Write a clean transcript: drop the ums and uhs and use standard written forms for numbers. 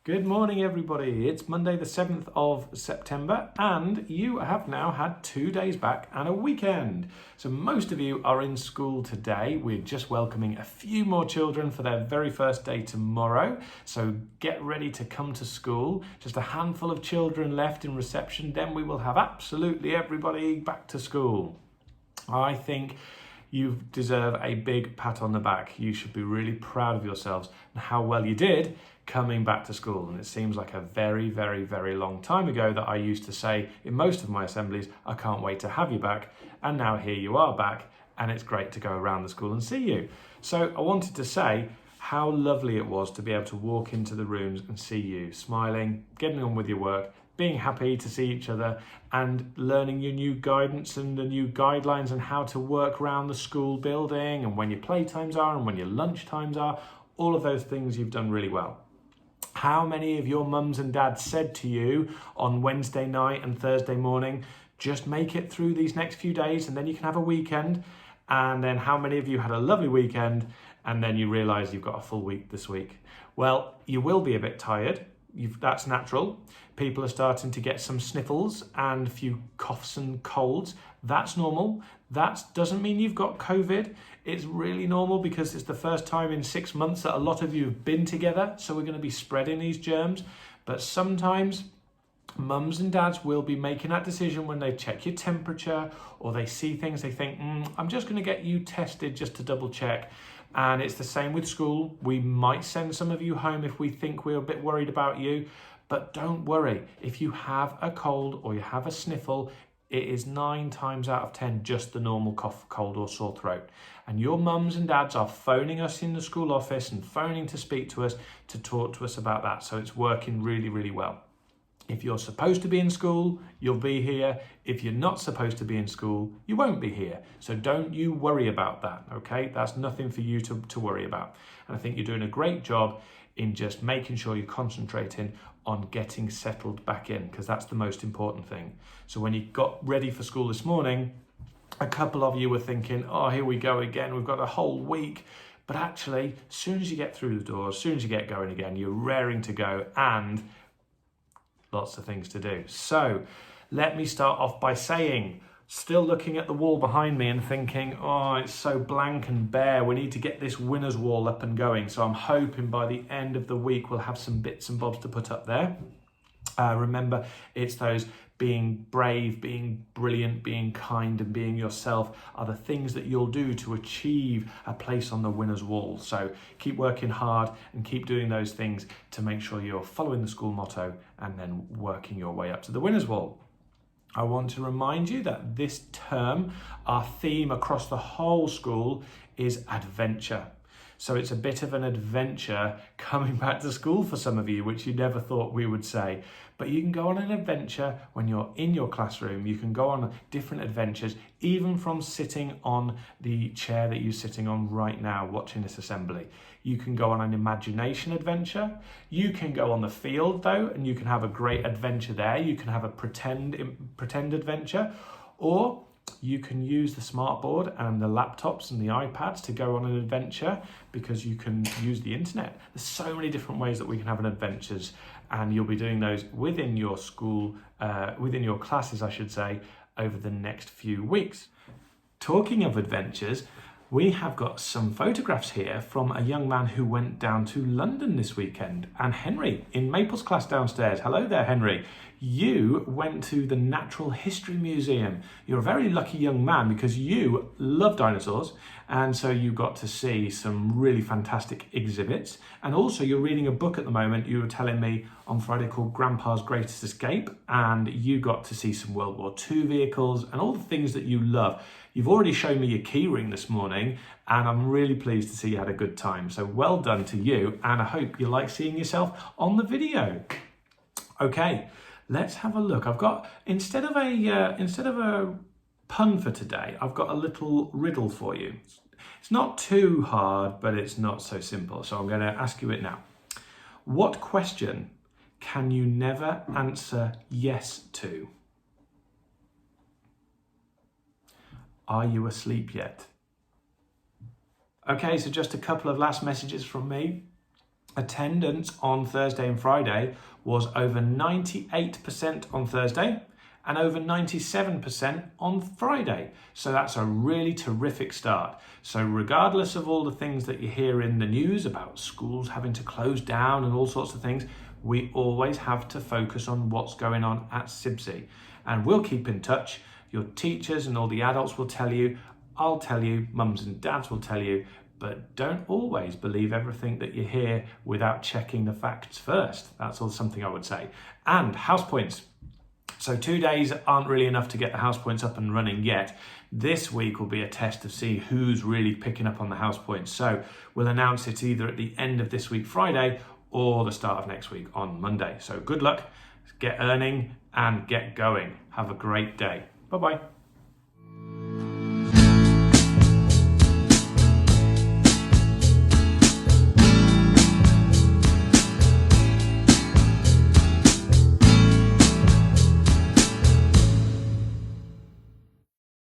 Good morning, everybody. It's Monday, the 7th of September, and you have now had 2 days back and a weekend. So most of you are in school today. We're just welcoming a few more children for their very first day tomorrow. So get ready to come to school. Just a handful of children left in reception. Then we will have absolutely everybody back to school. I think you deserve a big pat on the back. You should be really proud of yourselves and how well you did coming back to school. And it seems like a very, very, very long time ago that I used to say in most of my assemblies, I can't wait to have you back. And now here you are back, and it's great to go around the school and see you. So I wanted to say how lovely it was to be able to walk into the rooms and see you smiling, getting on with your work, being happy to see each other, and learning your new guidance and the new guidelines and how to work around the school building and when your playtimes are and when your lunch times are. All of those things you've done really well. How many of your mums and dads said to you on Wednesday night and Thursday morning, just make it through these next few days and then you can have a weekend? And then how many of you had a lovely weekend and then you realise you've got a full week this week? Well, you will be a bit tired. That's natural. People are starting to get some sniffles and a few coughs and colds. That's normal. That doesn't mean you've got COVID. It's really normal because it's the first time in 6 months that a lot of you have been together. So we're going to be spreading these germs. But sometimes mums and dads will be making that decision when they check your temperature or they see things, they think, I'm just going to get you tested just to double check. And it's the same with school. We might send some of you home if we think we're a bit worried about you, but don't worry. If you have a cold or you have a sniffle, it is 9 times out of 10 just the normal cough, cold or sore throat. And your mums and dads are phoning us in the school office and phoning to speak to us to talk to us about that. So it's working really, really well. If you're supposed to be in school, you'll be here. If you're not supposed to be in school, you won't be here. So don't you worry about that, okay? That's nothing for you to worry about. And I think you're doing a great job in just making sure you're concentrating on getting settled back in, because that's the most important thing. So when you got ready for school this morning, a couple of you were thinking, oh, here we go again. We've got a whole week. But actually, as soon as you get through the door, as soon as you get going again, you're raring to go and lots of things to do. So let me start off by saying, still looking at the wall behind me and thinking, oh, it's so blank and bare. We need to get this winner's wall up and going. So I'm hoping by the end of the week, we'll have some bits and bobs to put up there. Remember, it's those being brave, being brilliant, being kind and being yourself are the things that you'll do to achieve a place on the winner's wall. So keep working hard and keep doing those things to make sure you're following the school motto and then working your way up to the winner's wall. I want to remind you that this term, our theme across the whole school is adventure. So it's a bit of an adventure coming back to school for some of you, which you never thought we would say. But you can go on an adventure when you're in your classroom. You can go on different adventures, even from sitting on the chair that you're sitting on right now, watching this assembly. You can go on an imagination adventure. You can go on the field though, and you can have a great adventure there. You can have a pretend adventure, or you can use the smartboard and the laptops and the iPads to go on an adventure because you can use the internet. There's so many different ways that we can have an adventures, and you'll be doing those within your school, within your classes, I should say, over the next few weeks. Talking of adventures, we have got some photographs here from a young man who went down to London this weekend. And Henry, in Maple's class downstairs. Hello there, Henry. You went to the Natural History Museum. You're a very lucky young man because you love dinosaurs. And so you got to see some really fantastic exhibits. And also you're reading a book at the moment, you were telling me on Friday, called Grandpa's Greatest Escape. And you got to see some World War II vehicles and all the things that you love. You've already shown me your keyring this morning, and I'm really pleased to see you had a good time. So well done to you, and I hope you like seeing yourself on the video. Okay, let's have a look. I've got, instead of a pun for today, I've got a little riddle for you. It's not too hard, but it's not so simple. So I'm going to ask you it now. What question can you never answer yes to? Are you asleep yet? Okay, so just a couple of last messages from me. Attendance on Thursday and Friday was over 98% on Thursday and over 97% on Friday. So that's a really terrific start. So regardless of all the things that you hear in the news about schools having to close down and all sorts of things, we always have to focus on what's going on at CIBSE. And we'll keep in touch. Your teachers and all the adults will tell you, I'll tell you, mums and dads will tell you, but don't always believe everything that you hear without checking the facts first. That's all something I would say. And house points. So 2 days aren't really enough to get the house points up and running yet. This week will be a test to see who's really picking up on the house points. So we'll announce it either at the end of this week, Friday, or the start of next week on Monday. So good luck, get earning and get going. Have a great day. Bye-bye.